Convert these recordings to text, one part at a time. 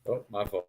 Oh, my fault.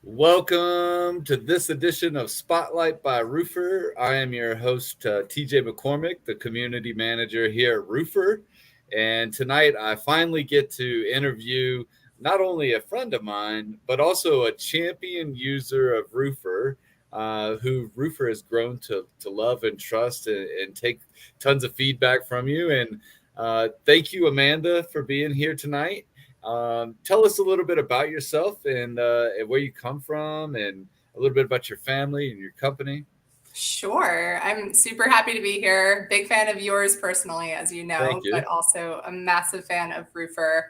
Welcome to this edition of Spotlight by Roofr. I am your host, TJ McCormack, the community manager here at Roofr. And tonight I finally get to interview not only a friend of mine, but also a champion user of Roofr, who Roofr has grown to love and trust and take tons of feedback from you. And thank you, Amanda, for being here tonight. Tell us a little bit about yourself and where you come from, and a little bit about your family and your company. Sure. I'm super happy to be here. Big fan of yours personally, as you Thank know, you. but also a massive fan of Roofr.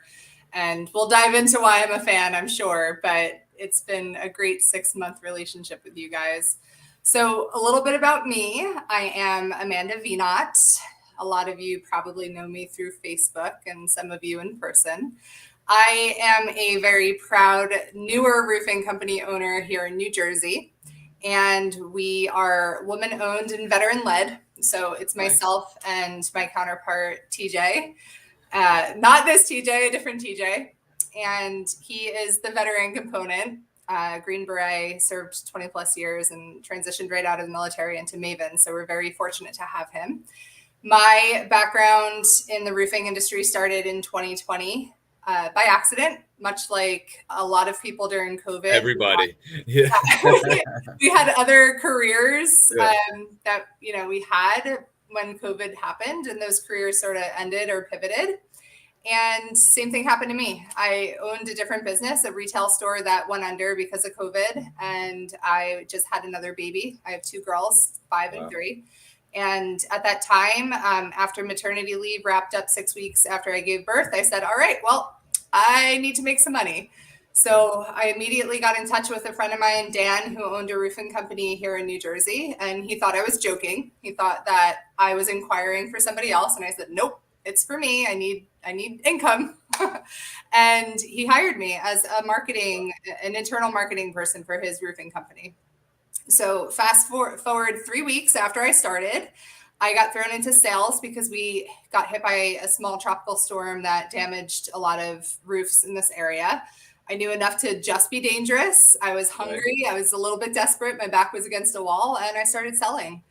And we'll dive into why I'm a fan, I'm sure, but it's been a great 6-month relationship with you guys. So, a little bit about me. I am Amanda Veinott. A lot of you probably know me through Facebook and some of you in person. I am a very proud newer roofing company owner here in New Jersey, and we are woman owned and veteran led. So it's Nice. myself and my counterpart, TJ. Not this TJ, a different TJ. And he is the veteran component. Green Beret, served 20 plus years and transitioned right out of the military into Maven. So we're very fortunate to have him. My background in the roofing industry started in 2020 by accident, much like a lot of people during COVID. Everybody. Yeah. We had other careers Yeah. that we had when COVID happened, and those careers sort of ended or pivoted. And same thing happened to me. I owned a different business, a retail store that went under because of COVID, and I just had another baby. I have 2 girls, 5 Wow. and 3. And at that time, after maternity leave wrapped up 6 weeks after I gave birth, I said, all right, well, I need to make some money. So I immediately got in touch with a friend of mine, Dan, who owned a roofing company here in New Jersey. And he thought I was joking. He thought that I was inquiring for somebody else. And I said, nope, it's for me. I need income. And he hired me as an internal marketing person for his roofing company. So fast forward 3 weeks after I started, I got thrown into sales because we got hit by a small tropical storm that damaged a lot of roofs in this area. I knew enough to just be dangerous. I was hungry. I was a little bit desperate. My back was against a wall, and I started selling.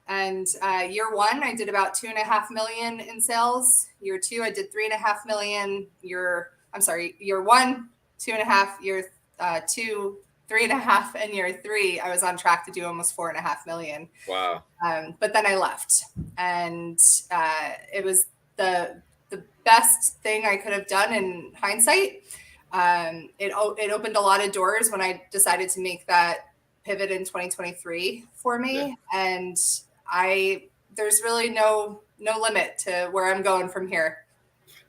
And year 1, I did about 2.5 million in sales. Year 2, I did 3.5 million. Year 1, 2.5. Year 2, 3.5, and year 3, I was on track to do almost 4.5 million. Wow. But then I left, and it was the best thing I could have done in hindsight. It opened a lot of doors when I decided to make that pivot in 2023 for me, Yeah. and there's really no limit to where I'm going from here.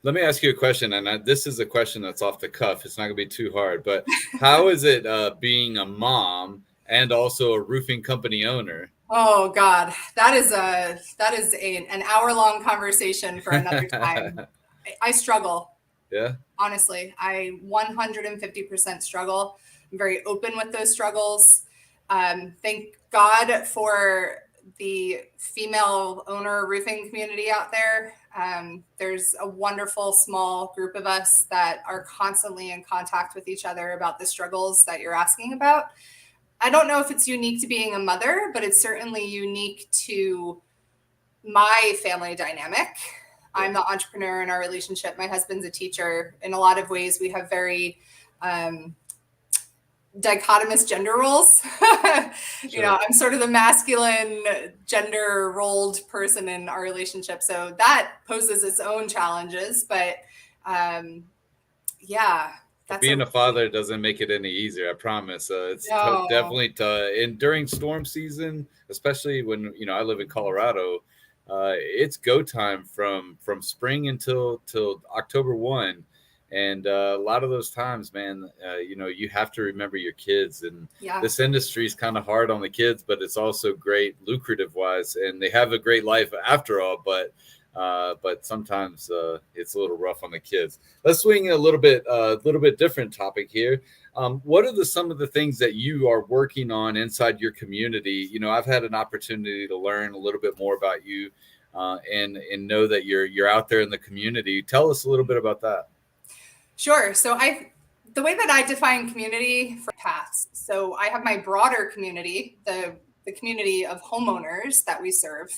Let me ask you a question, and this is a question that's off the cuff. It's not going to be too hard, but how is it being a mom and also a roofing company owner? Oh God, that is an hour-long conversation for another time. I struggle. Yeah. Honestly, I 150% struggle. I'm very open with those struggles. Thank God for the female owner roofing community out there. There's a wonderful small group of us that are constantly in contact with each other about the struggles that you're asking about. I don't know if it's unique to being a mother, but it's certainly unique to my family dynamic. I'm the entrepreneur in our relationship. My husband's a teacher. In a lot of ways, we have very dichotomous gender roles. Sure. I'm sort of the masculine gender rolled person in our relationship. So that poses its own challenges. But Being a father doesn't make it any easier, I promise. It's no. definitely and during storm season, especially when I live in Colorado, it's go time from spring until October 1, And a lot of those times, man, you have to remember your kids. And this industry is kind of hard on the kids, but it's also great lucrative wise, and they have a great life after all. But sometimes it's a little rough on the kids. Let's swing a little bit different topic here. What are some of the things that you are working on inside your community? I've had an opportunity to learn a little bit more about you, and know that you're out there in the community. Tell us a little bit about that. Sure. So the way that I define community for paths. So I have my broader community, the community of homeowners that we serve.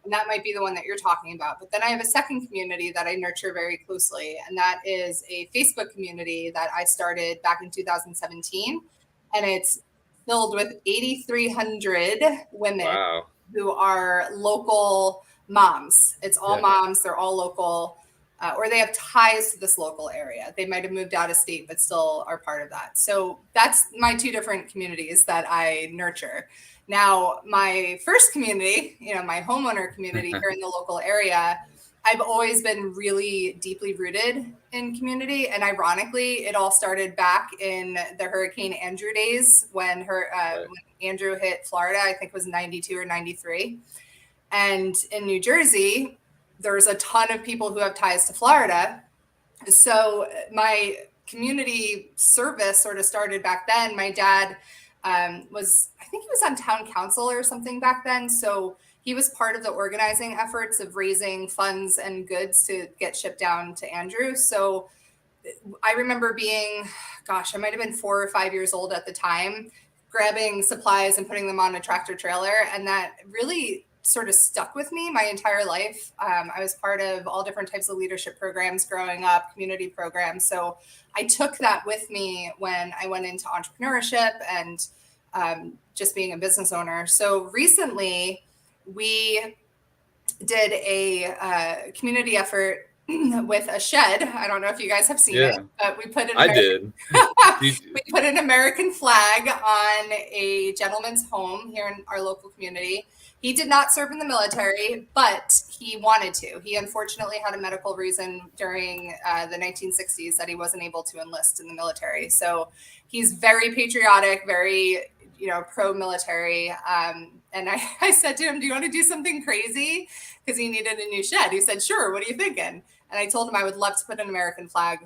And that might be the one that you're talking about. But then I have a second community that I nurture very closely. And that is a Facebook community that I started back in 2017. And it's filled with 8,300 women who are local moms. It's all moms. They're all local. Or they have ties to this local area. They might have moved out of state, but still are part of that. So that's my two different communities that I nurture. Now, my first community, my homeowner community here in the local area, I've always been really deeply rooted in community. And ironically, it all started back in the Hurricane Andrew days when Andrew hit Florida, I think it was 92 or 93. And in New Jersey, there's a ton of people who have ties to Florida. So my community service sort of started back then. My dad I think he was on town council or something back then. So he was part of the organizing efforts of raising funds and goods to get shipped down to Andrew. So I remember being, I might have been 4 or 5 years old at the time, grabbing supplies and putting them on a tractor trailer. And that really sort of stuck with me my entire life. I was part of all different types of leadership programs growing up, community programs. So I took that with me when I went into entrepreneurship and just being a business owner. So recently we did a community effort with a shed. I don't know if you guys have seen it, but we put we put an American flag on a gentleman's home here in our local community. He did not serve in the military, but he wanted to. He unfortunately had a medical reason during the 1960s that he wasn't able to enlist in the military. So he's very patriotic, very, pro-military. And I said to him, do you want to do something crazy? Because he needed a new shed. He said, sure. What are you thinking? And I told him I would love to put an American flag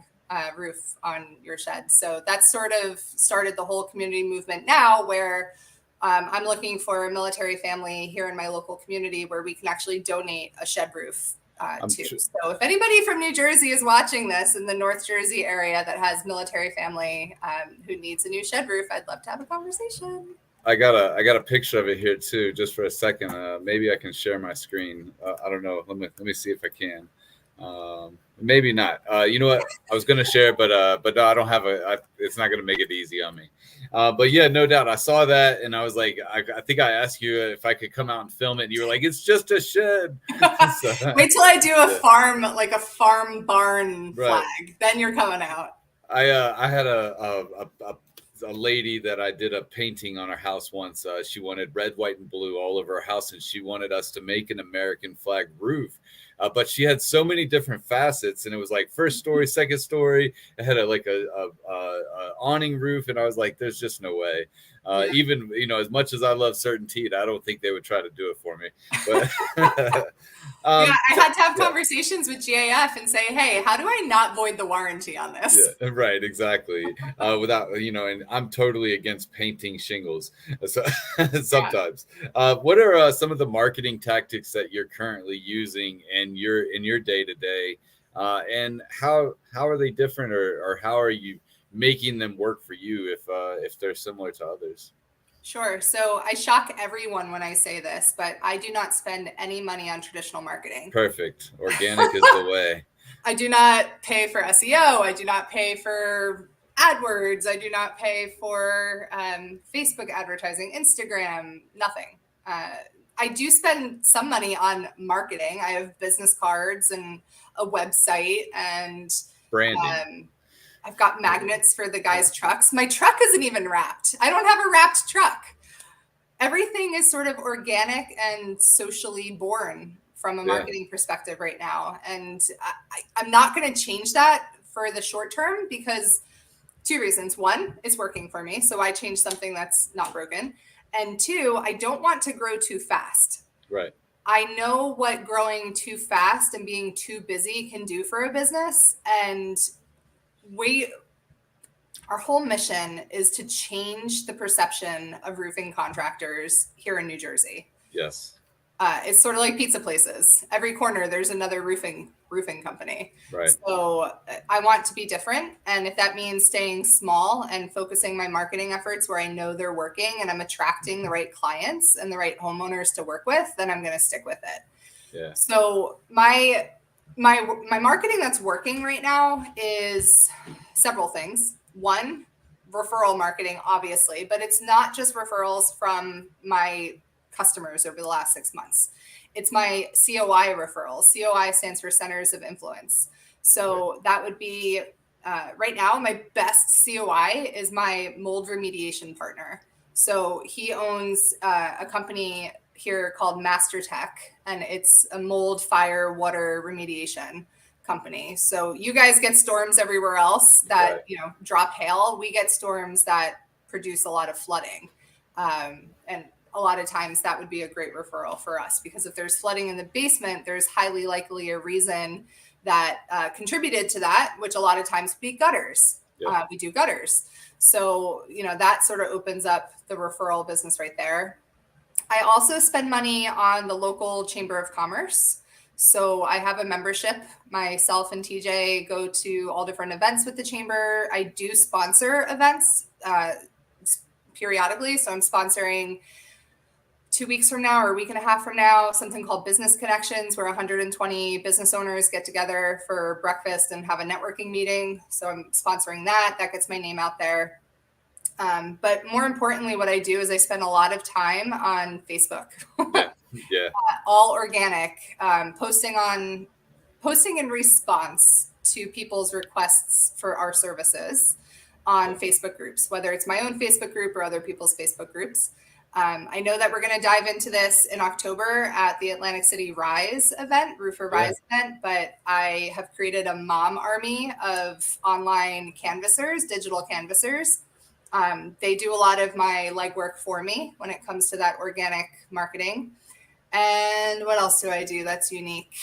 roof on your shed. So that sort of started the whole community movement now, where I'm looking for a military family here in my local community where we can actually donate a shed roof to. So if anybody from New Jersey is watching this in the North Jersey area that has military family who needs a new shed roof, I'd love to have a conversation. I got a picture of it here too, just for a second. Maybe I can share my screen. I don't know. Let me see if I can. Maybe not. You know what? I was going to share, but no, I don't have it's not going to make it easy on me. But yeah, no doubt. I saw that and I was like, I think I asked you if I could come out and film it. And you were like, it's just a shed. Wait till I do a farm, like a farm barn flag. Then you're coming out. I had a lady that I did a painting on her house once. She wanted red, white, and blue all over her house, and she wanted us to make an American flag roof. But she had so many different facets, and it was like first story, second story. It had a awning roof, and I was like, "There's just no way." Even as much as I love CertainTeed, I don't think they would try to do it for me. But I had to have conversations with GAF and say, "Hey, how do I not void the warranty on this?" Yeah, right, exactly. Without and I'm totally against painting shingles. So sometimes, what are some of the marketing tactics that you're currently using in your day to day, and how are they different, or how are you making them work for you if they're similar to others? Sure. So I shock everyone when I say this, but I do not spend any money on traditional marketing. Perfect. Organic is the way. I do not pay for SEO. I do not pay for AdWords. I do not pay for Facebook advertising, Instagram, nothing. I do spend some money on marketing. I have business cards and a website and branding. I've got magnets for the guys' trucks. My truck isn't even wrapped. I don't have a wrapped truck. Everything is sort of organic and socially born from a marketing perspective right now. And I'm not going to change that for the short term because 2 reasons. 1, it's working for me. So I change something that's not broken. And 2, I don't want to grow too fast. Right. I know what growing too fast and being too busy can do for a business. And our whole mission is to change the perception of roofing contractors here in New Jersey. Yes. It's sort of like pizza places. Every corner, there's another roofing company. Right. So I want to be different. And if that means staying small and focusing my marketing efforts where I know they're working and I'm attracting the right clients and the right homeowners to work with, then I'm going to stick with it. Yeah. So my marketing that's working right now is several things. 1, referral marketing, obviously, but it's not just referrals from my customers over the last 6 months. It's my COI referrals. COI stands for Centers of Influence. So that would be right now, my best COI is my mold remediation partner. So he owns a company here called Master Tech, and it's a mold, fire, water remediation company. So you guys get storms everywhere else that, right. Drop hail. We get storms that produce a lot of flooding. And a lot of times that would be a great referral for us because if there's flooding in the basement, there's highly likely a reason that contributed to that, which a lot of times be gutters. Yep. We do gutters. So, that sort of opens up the referral business right there. I also spend money on the local Chamber of Commerce. So I have a membership. Myself and TJ go to all different events with the chamber. I do sponsor events periodically. So I'm sponsoring 2 weeks from now or a week and a half from now, something called Business Connections, where 120 business owners get together for breakfast and have a networking meeting. So I'm sponsoring that. That gets my name out there. But more importantly, what I do is I spend a lot of time on Facebook. Yeah. All organic, posting in response to people's requests for our services on Facebook groups, whether it's my own Facebook group or other people's Facebook groups. I know that we're going to dive into this in October at the Atlantic City Rise event, Roofr Rise event, but I have created a mom army of online canvassers, digital canvassers. They do a lot of my legwork for me when it comes to that organic marketing. And what else do I do that's unique?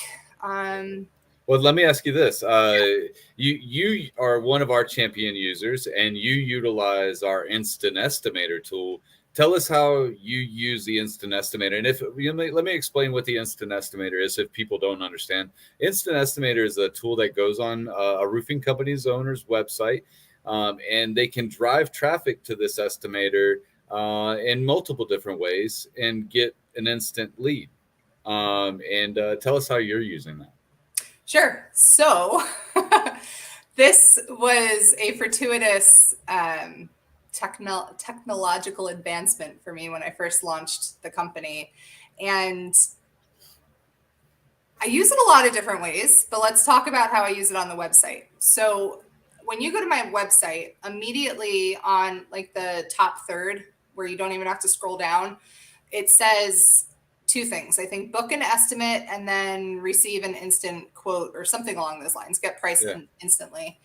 Well, let me ask you this. You are one of our champion users, and you utilize our Instant Estimator tool. Tell us how you use the Instant Estimator. And let me explain what the Instant Estimator is if people don't understand. Instant Estimator is a tool that goes on a roofing company's owner's website, and they can drive traffic to this estimator in multiple different ways and get an instant lead. And tell us how you're using that. Sure. So this was a fortuitous technological advancement for me when I first launched the company. And I use it a lot of different ways, but let's talk about how I use it on the website. So when you go to my website, immediately on like the top third, where you don't even have to scroll down, it says 2 things. I think book an estimate and then receive an instant quote or something along those lines, get price instantly.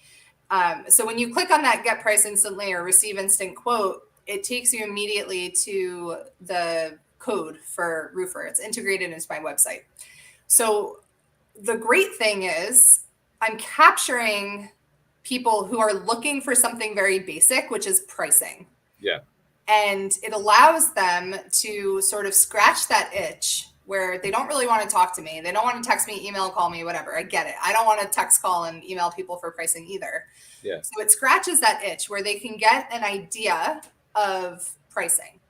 So when you click on that get price instantly or receive instant quote, it takes you immediately to the code for Roofr. It's integrated into my website. So the great thing is I'm capturing people who are looking for something very basic, which is pricing. Yeah. And it allows them to sort of scratch that itch where they don't really want to talk to me. They don't want to text me, email, call me, whatever. I get it. I don't want to text, call, and email people for pricing either. Yeah. So it scratches that itch where they can get an idea of pricing.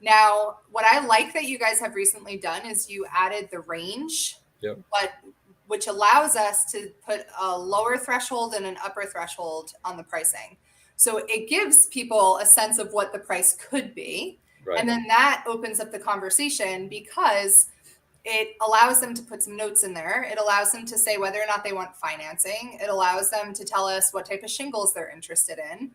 Now, what I like that you guys have recently done is you added the range, which allows us to put a lower threshold and an upper threshold on the pricing. So it gives people a sense of what the price could be. Right. And then that opens up the conversation because it allows them to put some notes in there. It allows them to say whether or not they want financing. It allows them to tell us what type of shingles they're interested in,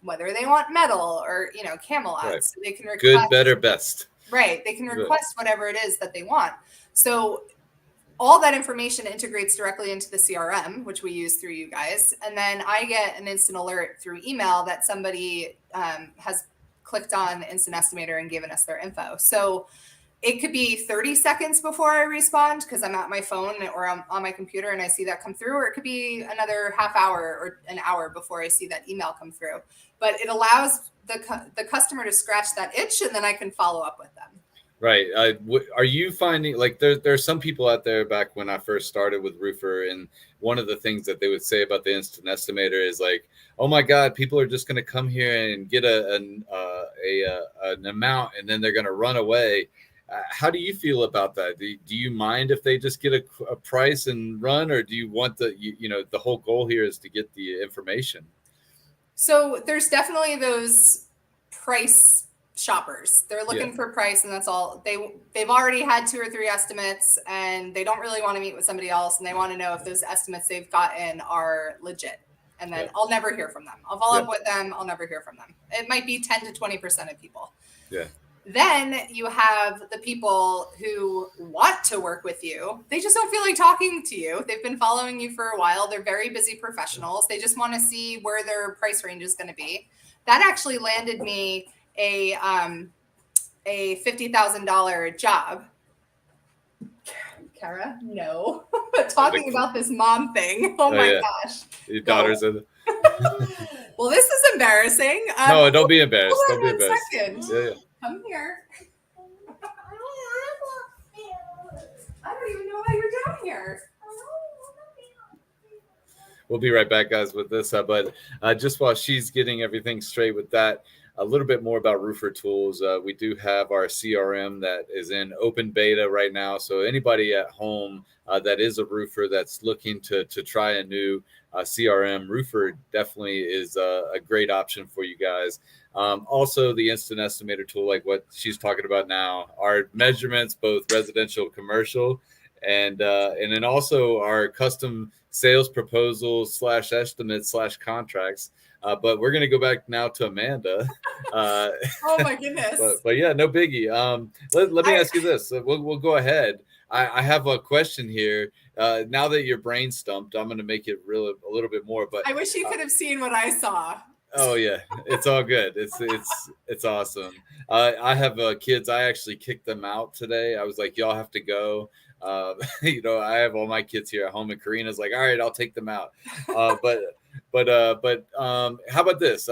whether they want metal or, Camelot. Right. So they can request, good, better, best. Right. They can request whatever it is that they want. So all that information integrates directly into the CRM, which we use through you guys. And then I get an instant alert through email that somebody has clicked on the instant estimator and given us their info. So it could be 30 seconds before I respond because I'm at my phone or I'm on my computer and I see that come through, or it could be another half hour or an hour before I see that email come through. But it allows the customer to scratch that itch, and then I can follow up with them. Right. Are you finding like there's some people out there back when I first started with Roofr, and one of the things that they would say about the instant estimator is like, oh my God, people are just going to come here and get an amount and then they're going to run away. How do you feel about that? Do you mind if they just get a price and run, or do you want the whole goal here is to get the information? So there's definitely those price shoppers. They're looking for price, and that's all. They've already had 2 or 3 estimates, and they don't really want to meet with somebody else, and they want to know if those estimates they've gotten are legit. And then I'll never hear from them. I'll follow up with them. I'll never hear from them. It might be 10 to 20% of people. Yeah. Then you have the people who want to work with you. They just don't feel like talking to you. They've been following you for a while. They're very busy professionals. They just want to see where their price range is going to be. That actually landed me a $50,000 job. Kara, no. Talking about this mom thing. Oh my gosh. Your daughter's in. Well, this is embarrassing. No, don't be embarrassed. Don't be embarrassed. Second. Yeah. Come here. I don't even know why you're down here. We'll be right back, guys, with this. But just while she's getting everything straight with that, a little bit more about Roofr Tools. We do have our CRM that is in open beta right now. So anybody at home that is a roofer that's looking to try a new CRM, Roofr definitely is a great option for you guys. Also, the instant estimator tool, like what she's talking about now, our measurements, both residential, commercial, and then also our custom sales proposals / estimates / contracts. But we're going to go back now to Amanda. Oh my goodness. But yeah, no biggie. Let me ask you this. We'll go ahead. I have a question here. Now that your brain stumped, I'm going to make it a little bit more. But I wish you could have seen what I saw. Oh yeah, it's all good. It's awesome. I have kids. I actually kicked them out today. I was like, y'all have to go. I have all my kids here at home, and Karina's like, all right, I'll take them out. But how about this?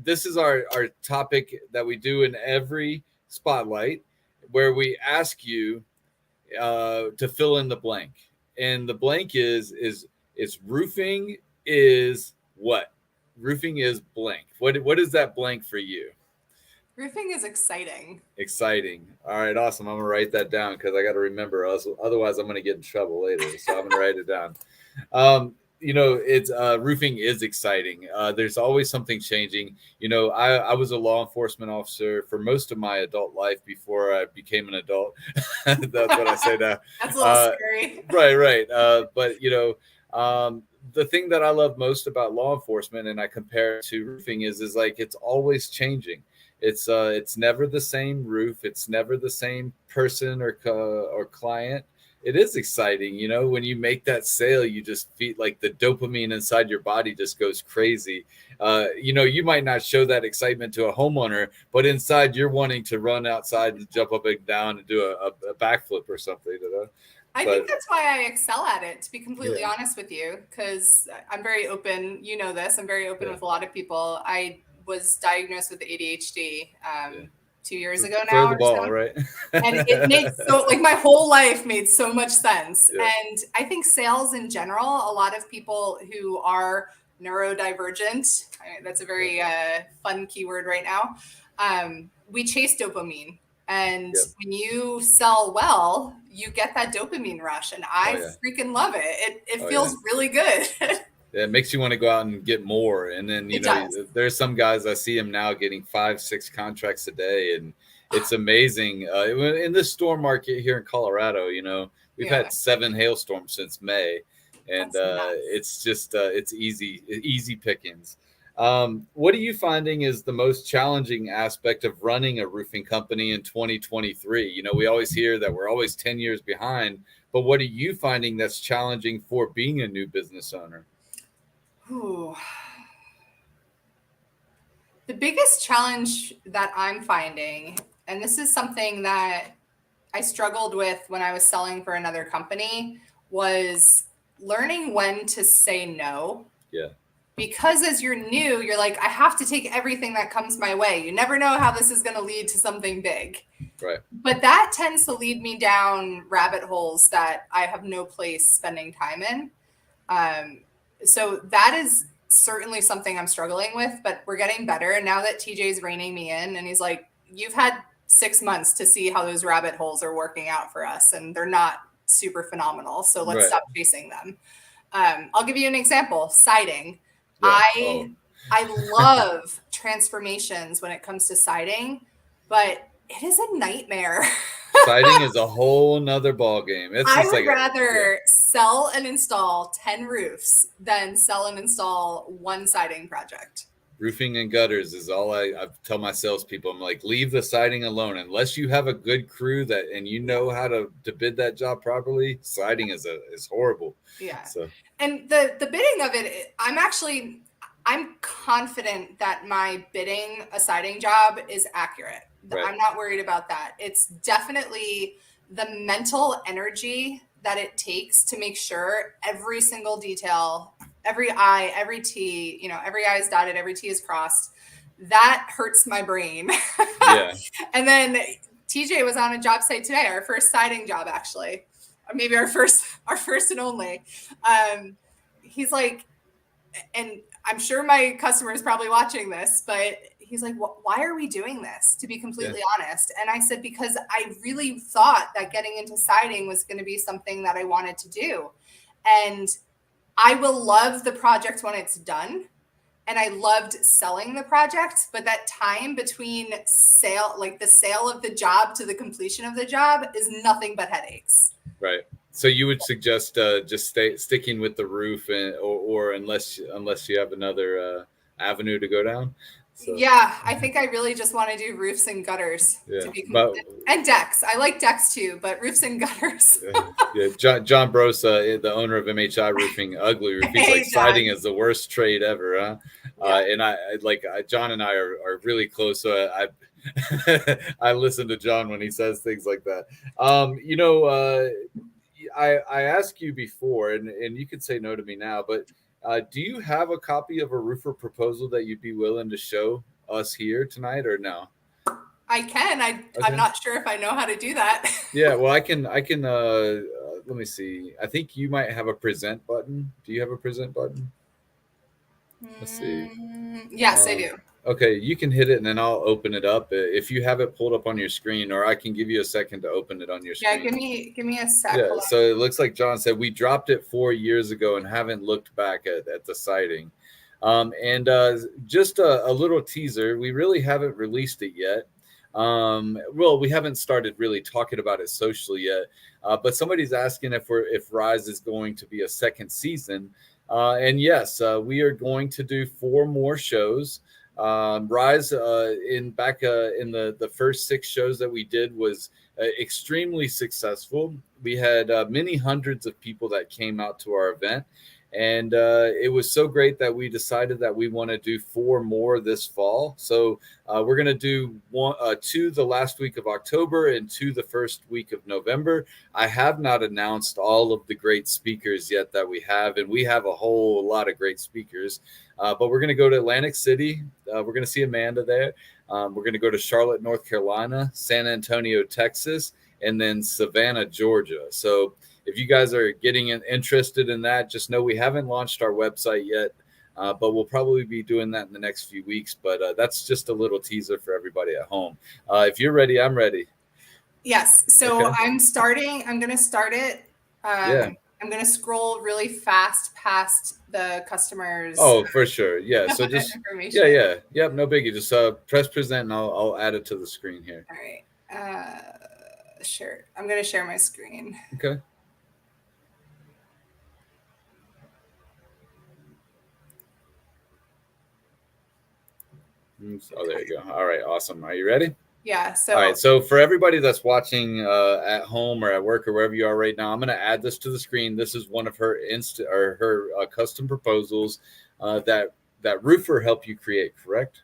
This is our topic that we do in every spotlight, where we ask you to fill in the blank, and the blank is roofing is what? Roofing is blank. What is that blank for you? Roofing is exciting. Exciting. All right, awesome. I'm gonna write that down because I got to remember. Otherwise, I'm gonna get in trouble later. So I'm gonna write it down. It's roofing is exciting. There's always something changing. I was a law enforcement officer for most of my adult life before I became an adult. That's what I say now. That's a little scary. Right. But the thing that I love most about law enforcement, and I compare it to roofing, is like it's always changing. It's never the same roof. It's never the same person or client. It is exciting, when you make that sale, you just feel like the dopamine inside your body just goes crazy. You might not show that excitement to a homeowner, but inside you're wanting to run outside and jump up and down and do a backflip or something. I think that's why I excel at it, to be completely honest with you, because I'm very open. You know this. I'm very open with a lot of people. I was diagnosed with ADHD 2 years ago now. Throw the ball, right? And it made my whole life made so much sense. Yeah. And I think sales in general, a lot of people who are neurodivergent, that's a very fun keyword right now, we chase dopamine. And when you sell well, you get that dopamine rush. And I freaking love it. It feels really good. It makes you want to go out and get more. And then, there's some guys, I see them now getting 5-6 contracts a day. And it's amazing. In this storm market here in Colorado, we've had 7 hailstorms since May. And it's just, it's easy pickings. What are you finding is the most challenging aspect of running a roofing company in 2023? We always hear that we're always 10 years behind, but what are you finding that's challenging for being a new business owner? Ooh. The biggest challenge that I'm finding, and this is something that I struggled with when I was selling for another company, was learning when to say no. Yeah. Because as you're new, you're like, I have to take everything that comes my way. You never know how this is going to lead to something big. Right. But that tends to lead me down rabbit holes that I have no place spending time in. So that is certainly something I'm struggling with, but we're getting better. And now that TJ's reining me in and he's like, you've had 6 months to see how those rabbit holes are working out for us, and they're not super phenomenal. So let's stop chasing them. I'll give you an example. Siding. Yeah. I love transformations when it comes to siding, but it is a nightmare. Siding is a whole nother ball game. I would rather sell and install 10 roofs than sell and install one siding project. Roofing and gutters is all I tell my salespeople. I'm like, leave the siding alone. Unless you have a good crew and you know how to bid that job properly, siding is horrible. Yeah. So. And the bidding of it, I'm confident that my bidding a siding job is accurate. Right. I'm not worried about that. It's definitely the mental energy that it takes to make sure every single detail, every I, every T, every I is dotted, every T is crossed. That hurts my brain. Yeah. And then TJ was on a job site today, our first siding job, actually, or maybe our first and only. He's like, and I'm sure my customer is probably watching this, but he's like, why are we doing this, to be completely honest? And I said, because I really thought that getting into siding was going to be something that I wanted to do. And I will love the project when it's done. And I loved selling the project, but that time between the sale of the job to the completion of the job is nothing but headaches. Right. So you would suggest just sticking with the roof, or unless you have another avenue to go down. So. Yeah, I think I really just want to do roofs and gutters. Yeah, and decks. I like decks too, but roofs and gutters. Yeah. John Brosa, the owner of MHI Roofing, Ugly Roof, he's like, siding is the worst trade ever, huh? Yeah. And I John and I are really close, so I listen to John when he says things like that. I asked you before, and you could say no to me now, but do you have a copy of a Roofr proposal that you'd be willing to show us here tonight, or no? I can. I'm not sure if I know how to do that. Yeah, well, I can. Let me see. I think you might have a present button. Do you have a present button? Let's see. Yes, I do. Okay, you can hit it and then I'll open it up if you have it pulled up on your screen, or I can give you a second to open it on your screen. Yeah, give me a sec. Yeah, so it looks like John said we dropped it 4 years ago and haven't looked back at the siding. Just a little teaser, we really haven't released it yet. Well, we haven't started really talking about it socially yet, but somebody's asking if Rise is going to be a second season. And yes, we are going to do 4 more shows. Rise in the first 6 shows that we did was extremely successful. We had many hundreds of people that came out to our event, and it was so great that we decided that we want to do 4 more this fall. So we're going to do 2 the last week of October and 2 the first week of November. I have not announced all of the great speakers yet that we have, and we have a whole lot of great speakers. But we're going to go to Atlantic City. We're going to see Amanda there. We're going to go to Charlotte, North Carolina, San Antonio, Texas, and then Savannah, Georgia. So if you guys are getting interested in that, just know we haven't launched our website yet, but we'll probably be doing that in the next few weeks. But that's just a little teaser for everybody at home. If you're ready, I'm ready. Yes. So okay. I'm going to start it. I'm going to scroll really fast past the customers. Oh, for sure. Yeah. So just, yeah. Yep. No biggie. Just press present and I'll add it to the screen here. All right. Sure. I'm going to share my screen. Okay. Oh, there you go. All right. Awesome. Are you ready? Yeah. So all right. So for everybody that's watching at home or at work or wherever you are right now, I'm going to add this to the screen. This is one of her custom proposals that Roofr helped you create, correct?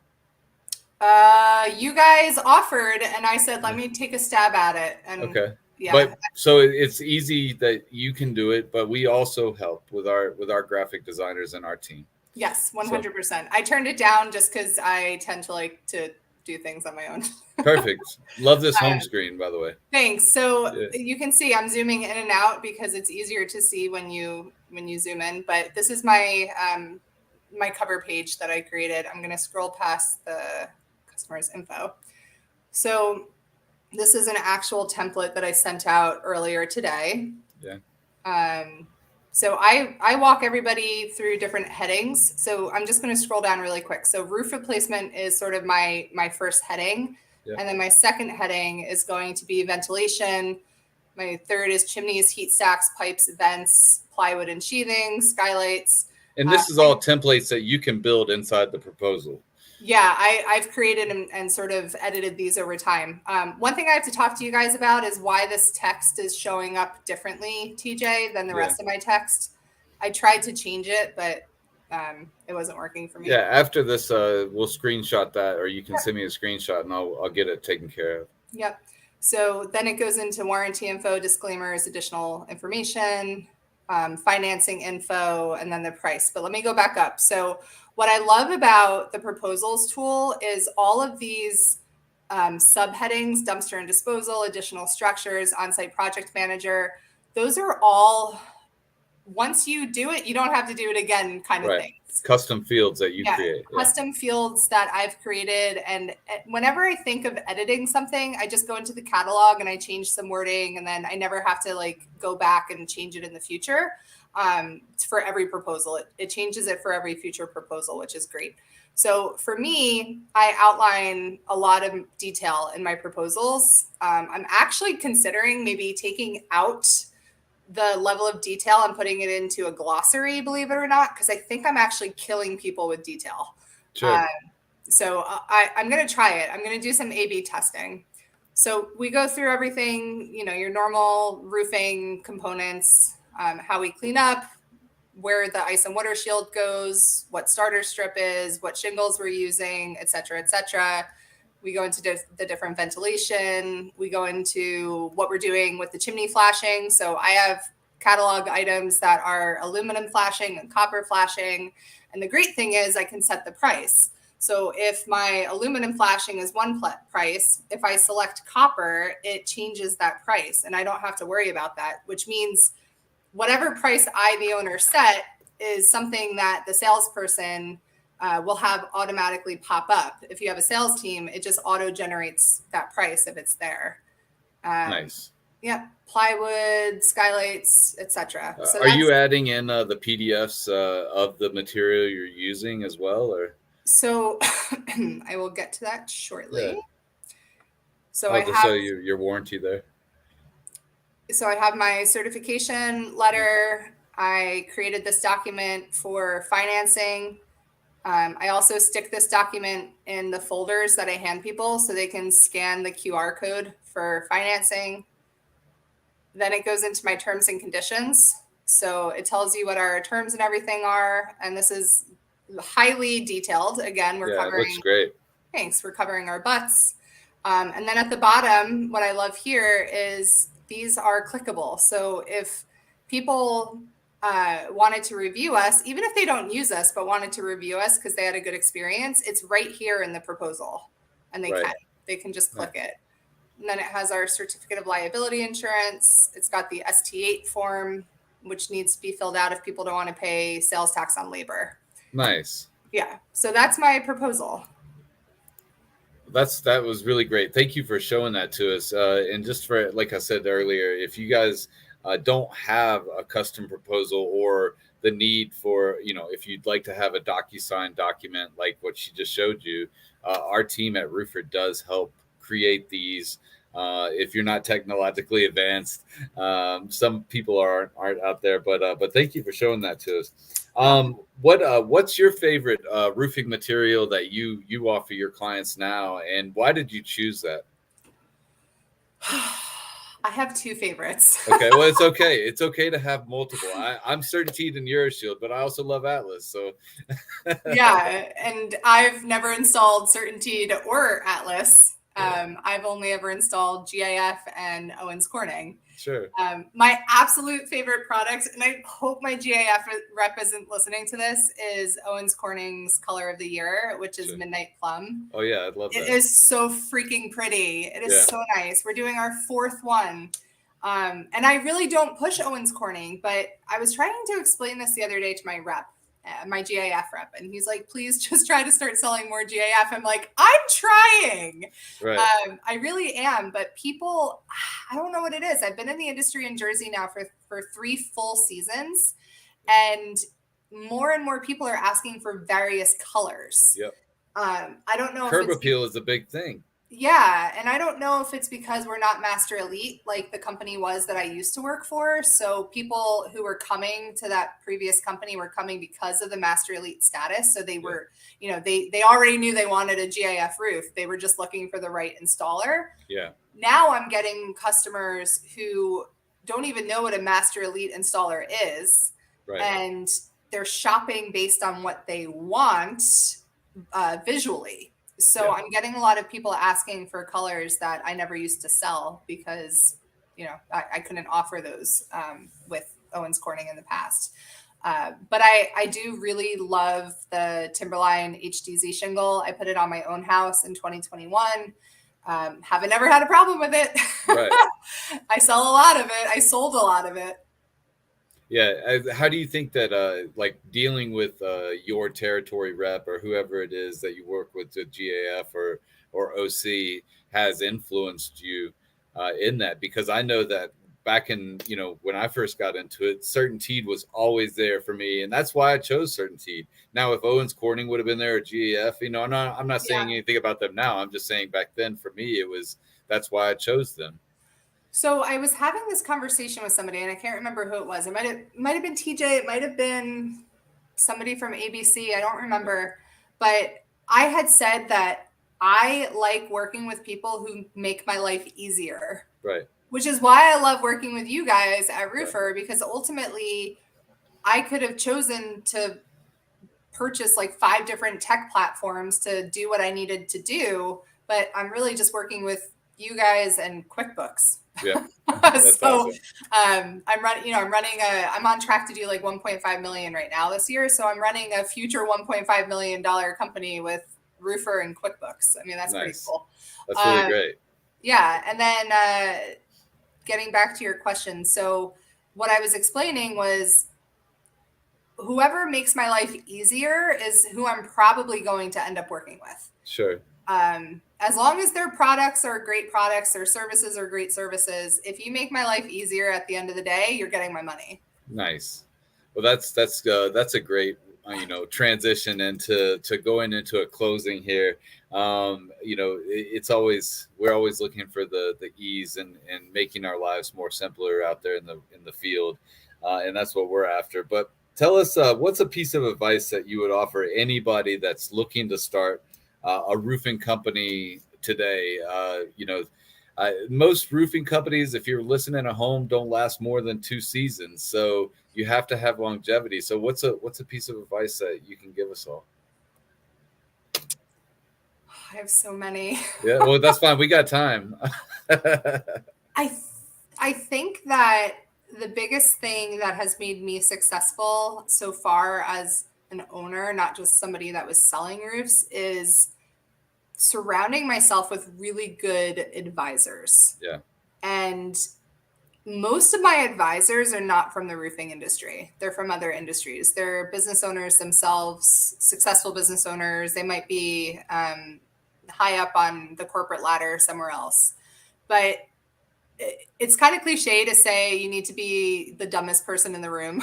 you guys offered, and I said, let me take a stab at it. And okay. yeah. But so it's easy that you can do it, but we also help with our graphic designers and our team. Yes, 100%. I turned it down just because I tend to like to do things on my own. Perfect. Love this home screen, by the way. Thanks. So you can see I'm zooming in and out because it's easier to see when you zoom in. But this is my my cover page that I created. I'm going to scroll past the customer's info. So this is an actual template that I sent out earlier today. Yeah. So I walk everybody through different headings. So I'm just going to scroll down really quick. So roof replacement is sort of my first heading. Yeah. And then my second heading is going to be ventilation. My third is chimneys, heat stacks, pipes, vents, plywood and sheathing, skylights. And this is all templates that you can build inside the proposal. Yeah, I've created and sort of edited these over time. One thing I have to talk to you guys about is why this text is showing up differently, TJ, than the rest of my text. I tried to change it, but it wasn't working for me. Yeah, after this, we'll screenshot that, or you can send me a screenshot, and I'll get it taken care of. Yep. So then it goes into warranty info, disclaimers, additional information, financing info, and then the price. But let me go back up. So what I love about the proposals tool is all of these subheadings: dumpster and disposal, additional structures, on-site project manager. Those are all, once you do it, you don't have to do it again kind of things. Custom fields that you create. Custom fields that I've created. And whenever I think of editing something, I just go into the catalog and I change some wording, and then I never have to like go back and change it in the future. For every proposal, it changes it for every future proposal, which is great. So for me, I outline a lot of detail in my proposals. I'm actually considering maybe taking out the level of detail and putting it into a glossary, believe it or not, because I think I'm actually killing people with detail. Sure. So I'm going to try it. I'm going to do some A/B testing. So we go through everything, your normal roofing components, how we clean up, where the ice and water shield goes, what starter strip is, what shingles we're using, et cetera, et cetera. We go into the different ventilation. We go into what we're doing with the chimney flashing. So I have catalog items that are aluminum flashing and copper flashing. And the great thing is I can set the price. So if my aluminum flashing is one price, if I select copper, it changes that price. And I don't have to worry about that, which means whatever price I, the owner, set is something that the salesperson will have automatically pop up. If you have a sales team, it just auto generates that price if it's there. Nice. Yeah, plywood, skylights, etc. So are you adding in the PDFs of the material you're using as well, or? So I will get to that shortly. Yeah. So I have your warranty there. So I have my certification letter. I created this document for financing. I also stick this document in the folders that I hand people so they can scan the QR code for financing. Then it goes into my terms and conditions. So it tells you what our terms and everything are. And this is highly detailed. Again, we're covering. Looks great. Thanks. We're covering our butts. And then at the bottom, what I love here is these are clickable. So if people wanted to review us, even if they don't use us, but wanted to review us because they had a good experience, it's right here in the proposal. And they can just click it. And then it has our certificate of liability insurance. It's got the ST8 form, which needs to be filled out if people don't want to pay sales tax on labor. Nice. Yeah. So that's my proposal. That was really great. Thank you for showing that to us. And just for, like I said earlier, if you guys don't have a custom proposal or the need for, if you'd like to have a DocuSign document like what she just showed you, our team at Roofr does help create these. If you're not technologically advanced, some people aren't out there, but thank you for showing that to us. What's your favorite roofing material that you offer your clients now, and why did you choose that? I have two favorites. Okay, well, it's okay. It's okay to have multiple. I'm CertainTeed and EuroShield, but I also love Atlas. So Yeah, and I've never installed CertainTeed or Atlas. I've only ever installed GIF and Owens Corning. Sure. My absolute favorite product, and I hope my GIF rep isn't listening to this, is Owens Corning's Color of the Year, which is Midnight-Plum. Oh yeah, I'd love that. It is so freaking pretty. It is so nice. We're doing our fourth one. And I really don't push Owens Corning, but I was trying to explain this the other day to my rep, my GIF rep, and he's like, please just try to start selling more GIF. I'm like, I'm trying. Right. I really am, but people, I don't know what it is. I've been in the industry in Jersey now for 3 full seasons, and more people are asking for various colors. Yep. I don't know. Curb appeal is a big thing. Yeah. And I don't know if it's because we're not Master Elite like the company was that I used to work for. So people who were coming to that previous company were coming because of the Master Elite status. So they were, they already knew they wanted a GIF roof. They were just looking for the right installer. Yeah. Now I'm getting customers who don't even know what a Master Elite installer is. Right. And they're shopping based on what they want visually. So I'm getting a lot of people asking for colors that I never used to sell because, I couldn't offer those with Owens Corning in the past. But I do really love the Timberline HDZ shingle. I put it on my own house in 2021. Haven't ever had a problem with it. Right. I sell a lot of it. I sold a lot of it. Yeah. How do you think that, like dealing with your territory rep or whoever it is that you work with, the GAF or OC, has influenced you in that? Because I know that back in, when I first got into it, CertainTeed was always there for me. And that's why I chose CertainTeed. Now, if Owens Corning would have been there or GAF, I'm not saying anything about them now. I'm just saying back then for me, that's why I chose them. So I was having this conversation with somebody, and I can't remember who it was. It might have been TJ. It might have been somebody from ABC. I don't remember. But I had said that I like working with people who make my life easier. Right. Which is why I love working with you guys at Roofr, because ultimately I could have chosen to purchase like 5 different tech platforms to do what I needed to do. But I'm really just working with you guys and QuickBooks. Yeah. So awesome. I'm on track to do like 1.5 million right now this year. So I'm running a future $1.5 million company with Roofr and QuickBooks. I mean, that's pretty cool. That's really great. Yeah. And then getting back to your question. So what I was explaining was whoever makes my life easier is who I'm probably going to end up working with. Sure. As long as their products are great products, their services are great services. If you make my life easier at the end of the day, you're getting my money. Nice. Well, that's a great, transition into going into a closing here. We're always looking for the ease and making our lives more simpler out there in the field. And that's what we're after. But tell us, what's a piece of advice that you would offer anybody that's looking to start a roofing company today? Most roofing companies, if you're listening at home, don't last more than 2 seasons. So you have to have longevity. So what's a piece of advice that you can give us all? I have so many. Yeah, well, that's fine. We got time. I think that the biggest thing that has made me successful so far as an owner, not just somebody that was selling roofs, is surrounding myself with really good advisors. Yeah. And most of my advisors are not from the roofing industry. They're from other industries. They're business owners themselves, successful business owners. They might be high up on the corporate ladder somewhere else. But it's kind of cliche to say you need to be the dumbest person in the room.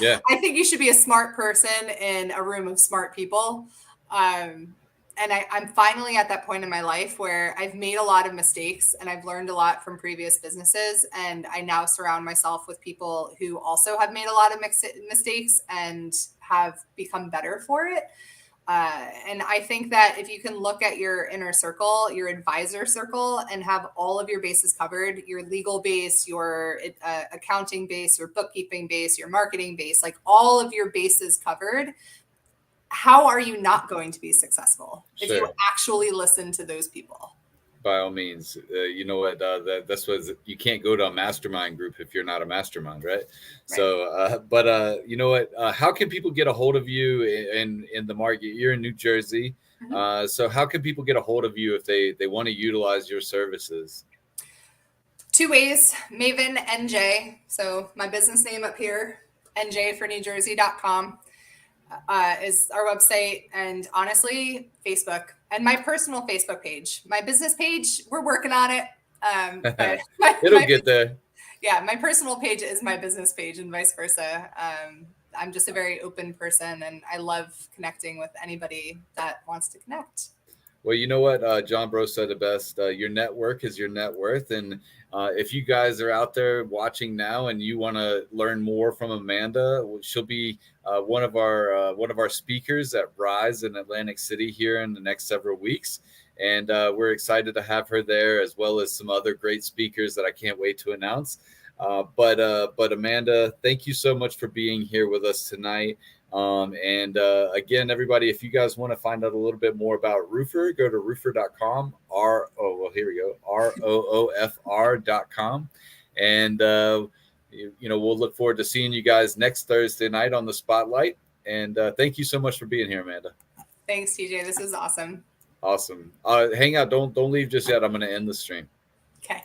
Yeah. I think you should be a smart person in a room of smart people. And I'm finally at that point in my life where I've made a lot of mistakes and I've learned a lot from previous businesses. And I now surround myself with people who also have made a lot of mistakes and have become better for it. And I think that if you can look at your inner circle, your advisor circle, and have all of your bases covered, your legal base, your accounting base, your bookkeeping base, your marketing base, like all of your bases covered, how are you not going to be successful if you actually listen to those people? By all means, you know what? That's what you can't go to a mastermind group if you're not a mastermind, right? So, but you know what? How can people get a hold of you in the market? You're in New Jersey, so how can people get a hold of you if they want to utilize your services? 2 ways. Maven NJ, so my business name up here, njfornewjersey.com. Is our website, and honestly, Facebook and my personal Facebook page. My business page, we're working on it. But it'll get there. Yeah, my personal page is my business page, and vice versa. I'm just a very open person, and I love connecting with anybody that wants to connect. Well, you know what? John Bro said it best. Your network is your net worth. And if you guys are out there watching now and you want to learn more from Amanda, she'll be one of our speakers at Rise in Atlantic City here in the next several weeks. And we're excited to have her there, as well as some other great speakers that I can't wait to announce. But Amanda, thank you so much for being here with us tonight. And again, everybody, if you guys want to find out a little bit more about Roofr, go to roofr.com, roofr.com. And, we'll look forward to seeing you guys next Thursday night on the Spotlight. And thank you so much for being here, Amanda. Thanks, TJ. This is awesome. Awesome. Hang out. Don't leave just yet. I'm going to end the stream. Okay.